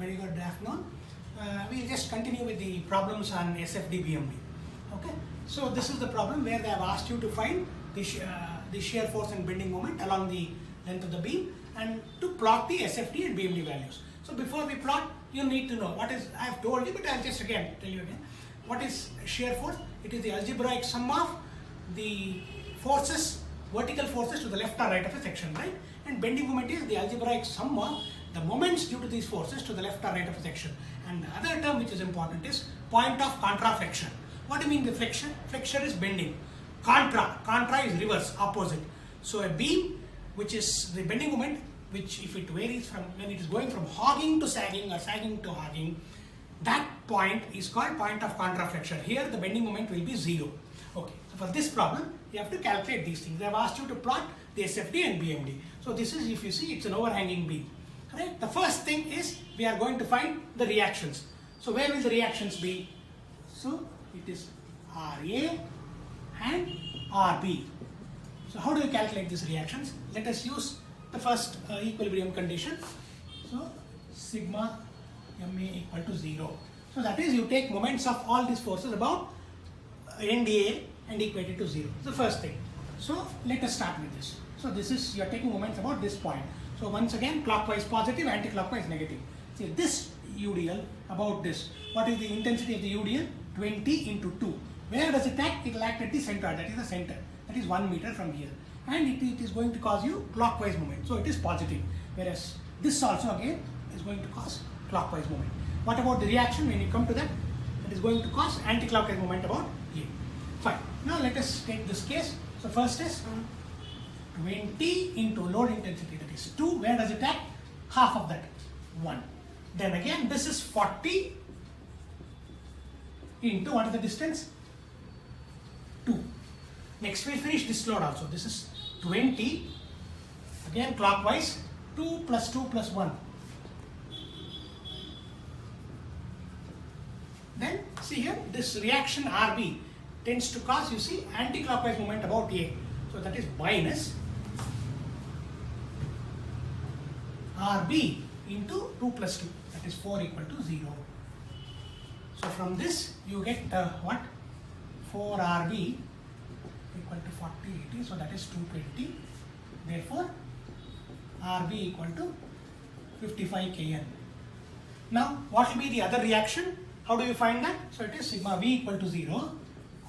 Very good afternoon. We'll just continue with the problems on SFD BMD. Okay. So this is the problem where they have asked you to find the shear force and bending moment along the length of the beam and to plot the SFD and BMD values. So before we plot, you need to know what is, I have told you, but I'll just again tell you again. What is shear force? It is the algebraic sum of the forces, vertical forces to the left or right of a section, right? And bending moment is the algebraic sum of the moments due to these forces to the left or right of a section. And the other term which is important is point of contraflexion. What do you mean the flexion? Flexion is bending. Contra is reverse, opposite. So a beam which is the bending moment, which if it varies from when it is going from hogging to sagging or sagging to hogging, that point is called point of contraflexion. Here the bending moment will be 0. Okay, so for this problem you have to calculate these things. They have asked you to plot the SFD and BMD. So this is, if you see, it's an overhanging beam. Right? The first thing is we are going to find the reactions. So where will the reactions be? So it is RA and RB. So how do you calculate these reactions? Let us use the first equilibrium condition. So sigma MA equal to 0. So that is, you take moments of all these forces about NDA and equate it to 0. The first thing. So let us start with this. So this is, you are taking moments about this point. So once again, clockwise positive, anti-clockwise negative. See this UDL about this. What is the intensity of the UDL? 20 into 2. Where does it act? It will act at the center. That is the center. That is 1 meter from here. And it is going to cause you clockwise moment. So it is positive. Whereas this also again is going to cause clockwise moment. What about the reaction? When you come to that, it is going to cause anti-clockwise moment about here. Fine. Now let us take this case. So first is 20 into load intensity, that is 2. Where does it act? Half of that, 1. Then again this is 40 into, what is the distance? 2. Next we finish this load also. This is 20, again clockwise, 2 plus 2 plus 1. Then see here, this reaction RB tends to cause, you see, anti-clockwise moment about A. So that is minus RB into 2 plus 2, that is 4 equal to 0. So from this you get what? 4RB equal to 4080, so that is 220. Therefore RB equal to 55 Kn. Now what will be the other reaction? How do you find that? So it is sigma V equal to 0,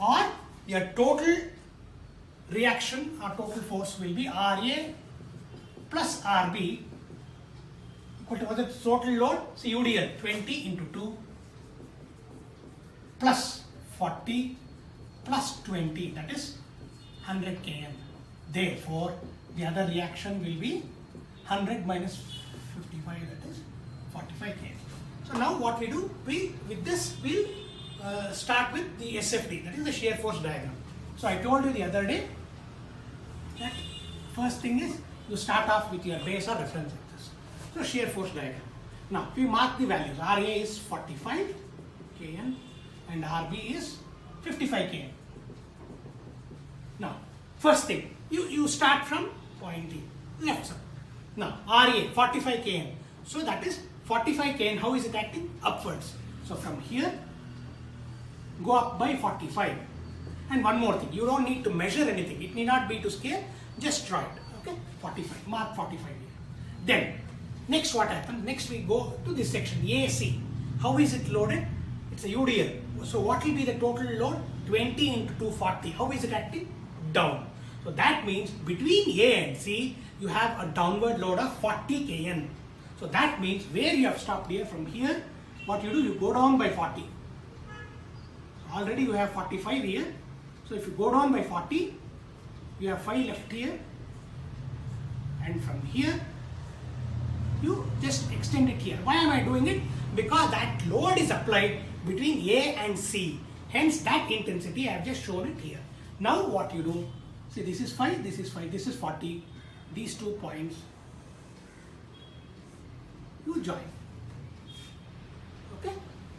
or your total reaction or total force will be RA plus RB equal to, what is the total load? See UDL 20 into 2 plus 40 plus 20, that is 100 Kn. Therefore the other reaction will be 100 minus 55, that is 45 Kn. So now what we do, with this we'll start with the SFD, that is the shear force diagram. So I told you the other day that first thing is you start off with your base or reference axis. So shear force diagram. Now we mark the values. RA is 45 Kn and RB is 55 Kn. Now first thing, you start from point D, left side. Now RA 45 Kn. So that is 45 Kn. How is it acting? Upwards. So from here go up by 45. And one more thing, you don't need to measure anything. It need not be to scale, just draw it. Okay, 45. Mark 45 here. Then next what happens? Next we go to this section AC. How is it loaded? It's a UDL. So what will be the total load? 20 into 240. How is it acting? Down. So that means between A and C you have a downward load of 40 Kn. So that means where you have stopped here, from here what you do, you go down by 40. Already you have 45 here. So if you go down by 40, you have 5 left here, and from here you just extend it here. Why am I doing it? Because that load is applied between A and C. Hence that intensity I have just shown it here. Now what you do, see this is 5, this is 5, this is 40. These 2 points you join. Okay.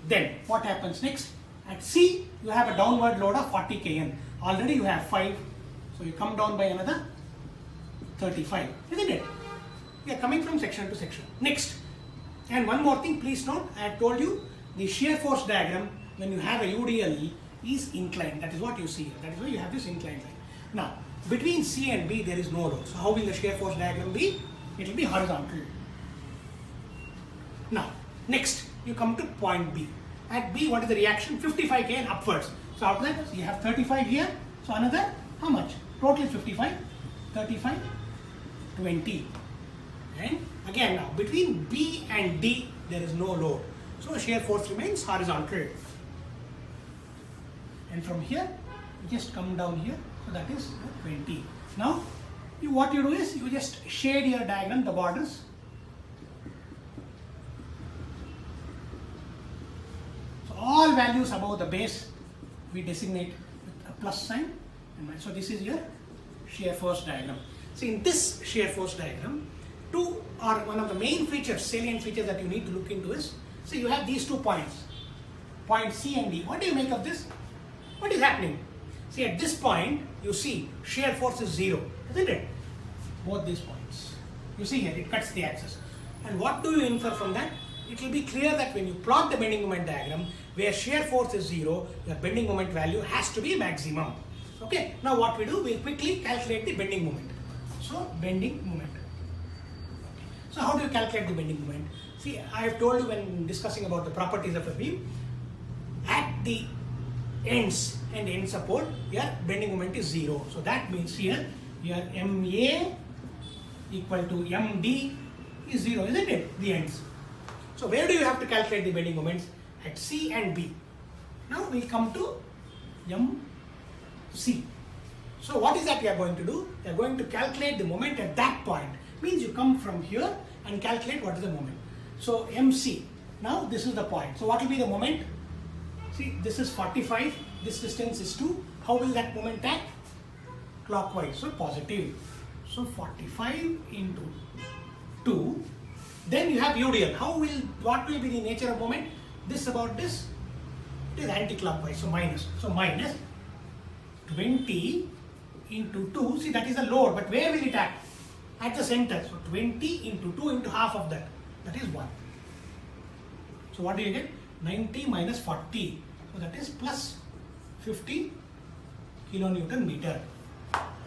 Then what happens next? At C you have a downward load of 40 Kn. Already you have 5. So you come down by another 35. Isn't it? We are coming from section to section. Next, And one more thing, please note, I had told you the shear force diagram when you have a UDL is inclined. That is what you see here. That is why you have this inclined line. Now, between C and B there is no load. So how will the shear force diagram be? It will be horizontal. Now, next you come to point B. At B, what is the reaction? 55 kN upwards. So after that, you have 35 here. So another, how much? Total 55, 35, 20. And again now, between B and D, there is no load. So shear force remains horizontal. And from here, you just come down here. So that is 20. Now, what you do is, you just shade your diagram, the borders. So all values above the base, we designate with a plus sign. And so this is your shear force diagram. So in this shear force diagram, two are one of the main features, salient features that you need to look into is, so you have these 2 points, point C and D. What do you make of this? What is happening? See, at this point, you see shear force is 0, isn't it? Both these points. You see here, it cuts the axis. And what do you infer from that? It will be clear that when you plot the bending moment diagram, where shear force is 0, your bending moment value has to be maximum. Okay, now what we do, we'll quickly calculate the bending moment. So, bending moment. Okay. So, how do you calculate the bending moment? See, I have told you when discussing about the properties of a beam, at the ends and end support, your bending moment is 0. So, that means here, your MA equal to MD is 0, isn't it? The ends. So, where do you have to calculate the bending moments? At C and B. Now, we come to MC. So, what is that we are going to do? We are going to calculate the moment at that point. Means you come from here and calculate what is the moment. So, MC. Now, this is the point. So, what will be the moment? See, this is 45. This distance is 2. How will that moment act? Clockwise. So, positive. So, 45 into 2. Then you have UDL. What will be the nature of moment? This about this, it is anti-clockwise, so minus. So minus 20 into 2, see that is the load, but where will it act? At the center. So 20 into 2 into half of that, that is 1. So what do you get? 90 minus 40, so that is plus 50 kilonewton meter.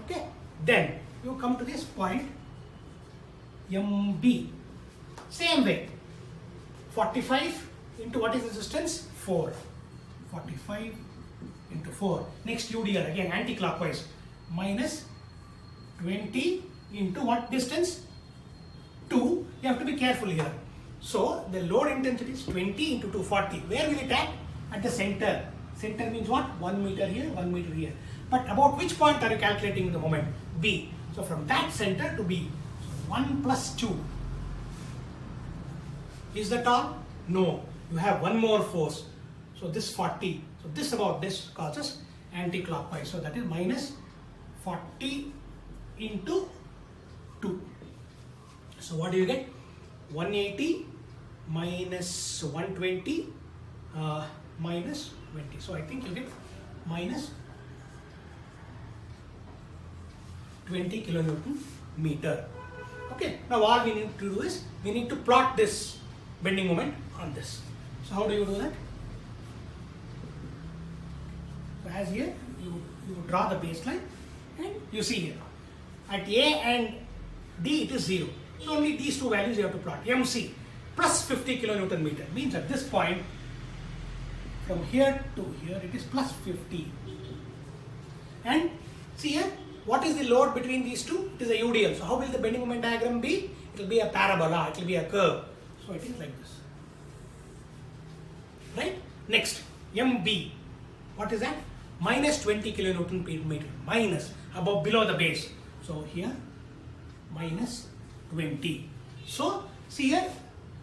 Okay, then you come to this point MB. Same way, 45 into what is the distance? 4. 45 into 4. Next UDL, again anti-clockwise, minus 20 into what distance? 2. You have to be careful here. So the load intensity is 20 into 240. Where will it act? At the center. Center means what? 1 meter here, 1 meter here. But about which point are you calculating the moment? B. So from that center to B. So 1 plus 2. Is that all? No. You have one more force. So this 40. So this about this causes anti-clockwise. So that is minus 40 into 2. So what do you get? 180 minus 120 minus 20. So I think you get minus 20 kilonewton meter. Okay. Now all we need to do is we need to plot this bending moment on this. So how do you do that? So as here you draw the baseline and you see here at A and D it is 0. So only these two values you have to plot. MC plus 50 kilonewton meter means at this point from here to here it is plus 50. And see here, what is the load between these two? It is a UDL. So how will the bending moment diagram be? It will be a parabola, it will be a curve. So it is like this. Right? Next, MB. What is that? Minus 20 kilonewton per meter. Minus, above, below the base. So here, minus 20. So, see here,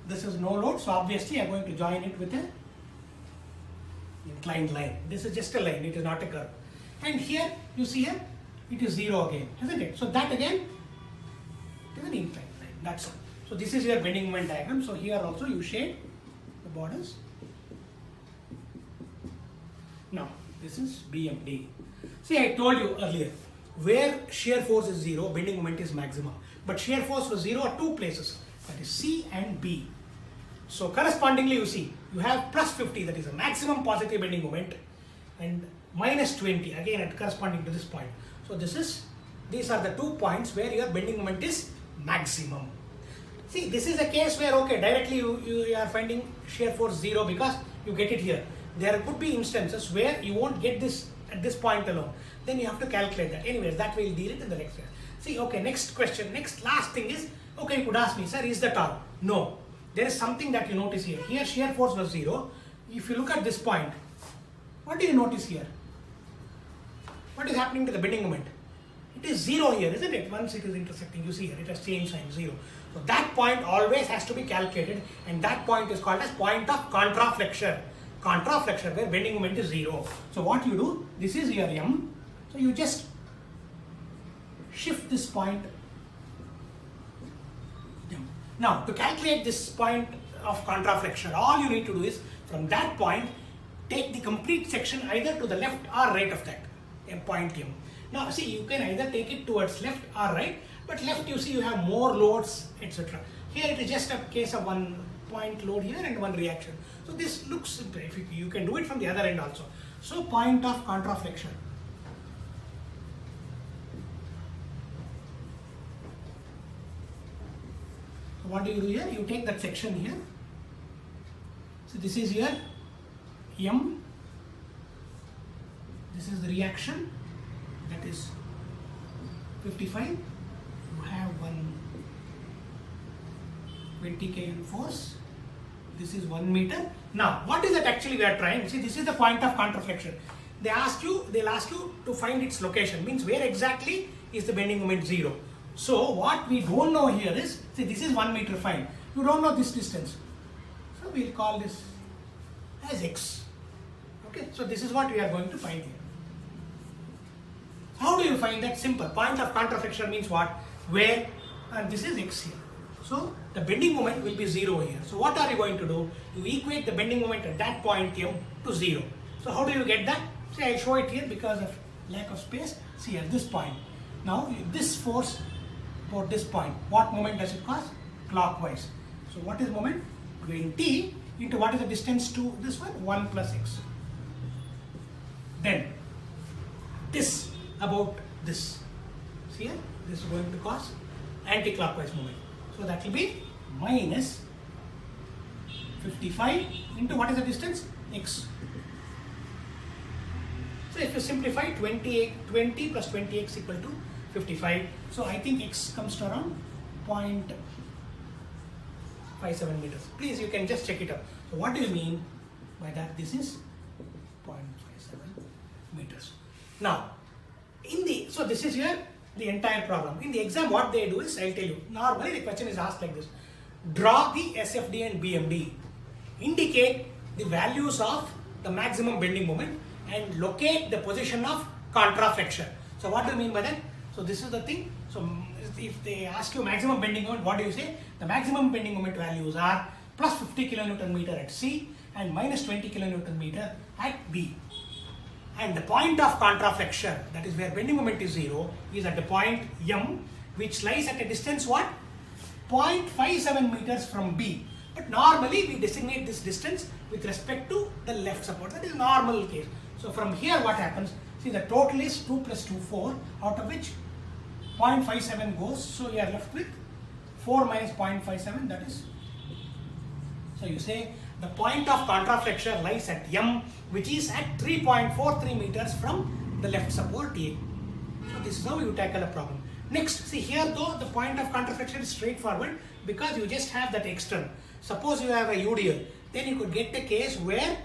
this is no load. So obviously, I am going to join it with a inclined line. This is just a line. It is not a curve. And here, you see here, it is 0 again. Isn't it? So that again, it is an inclined line. That's all. So this is your bending moment diagram. So here also you shade the borders. Now this is BMD. See, I told you earlier, where shear force is 0, bending moment is maximum. But shear force was 0 at two places, that is C and B. So correspondingly, you see, you have plus 50, that is a maximum positive bending moment, and minus 20 again at corresponding to this point. So these are the 2 points where your bending moment is maximum. See, this is a case where, okay, directly you are finding shear force 0 because you get it here. There could be instances where you won't get this at this point alone. Then you have to calculate that. Anyways, that we'll deal it in the next class. See, okay, next question, last thing is, okay, you could ask me, sir, is that all? No. There is something that you notice here. Here shear force was 0. If you look at this point, what do you notice here? What is happening to the bending moment? It is 0 here, isn't it? Once it is intersecting, you see here, it has changed sign 0. So that point always has to be calculated, and that point is called as point of contraflexion. Contraflexion, where bending moment is 0. So what you do, this is your M. So you just shift this point. Now, to calculate this point of contraflexion, all you need to do is, from that point, take the complete section either to the left or right of that point M. Now, see, you can either take it towards left or right, but left, you see, you have more loads, etc. Here, it is just a case of one point load here and one reaction. So this looks simple. If you can do it from the other end also. So point of contraflexion. So what do you do here? You take that section here. So this is your M. This is the reaction. That is 55. You have one 20 kN force. This is 1 meter. Now, what is that actually we are trying? See, this is the point of contraflexion. They'll ask you to find its location. Means where exactly is the bending moment 0. So what we don't know here is, see, this is 1 meter, fine. You don't know this distance. So we'll call this as X. Okay, so this is what we are going to find here. How do you find that? Simple. Point of contraflexion means what? Where, and this is X here. So the bending moment will be 0 here. So what are you going to do? You equate the bending moment at that point M to 0. So how do you get that? See, I show it here because of lack of space. See, at this point. Now this force about this point, what moment does it cause? Clockwise. So what is moment? 20 into what is the distance to this one? 1 plus X. Then this about this. See here? This is going to cause anti-clockwise moment. So that will be minus 55 into what is the distance? X. So if you simplify, 20 plus 20x equal to 55. So I think X comes to around 0.57 meters. Please, you can just check it out. So what do you mean by that? This is 0.57 meters. Now, so this is here the entire problem. In the exam, what they do is, I'll tell you, normally the question is asked like this. Draw the SFD and BMD. Indicate the values of the maximum bending moment and locate the position of contraflexion. So what do you mean by that? So this is the thing. So if they ask you maximum bending moment, what do you say? The maximum bending moment values are plus 50 kilonewton meter at C and minus 20 kilonewton meter at B. And the point of contraflexion, that is where bending moment is 0, is at the point M, which lies at a distance what? 0.57 meters from B. But normally we designate this distance with respect to the left support. That is normal case. So from here what happens? See, the total is 2 plus 2, 4, out of which 0.57 goes. So you are left with 4 minus 0.57, that is. So you say the point of contraflexion lies at M, which is at 3.43 meters from the left support A. So this is how you tackle a problem. Next, see here though the point of contraflexion is straightforward because you just have that external. Suppose you have a UDL, then you could get a case where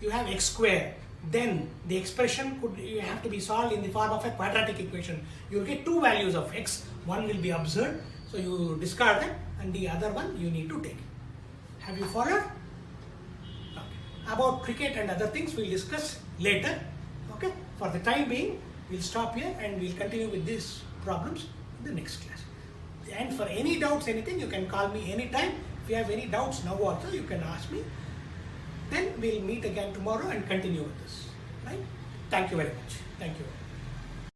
you have X square. Then the expression you have to be solved in the form of a quadratic equation. You will get two values of X. One will be absurd, so you discard that, and the other one you need to take. Have you followed? Okay. About cricket and other things we'll discuss later. Okay. For the time being, we'll stop here and we'll continue with these problems in the next class. And for any doubts, anything, you can call me anytime. If you have any doubts now also, you can ask me. Then we'll meet again tomorrow and continue with this. Right? Thank you very much. Thank you.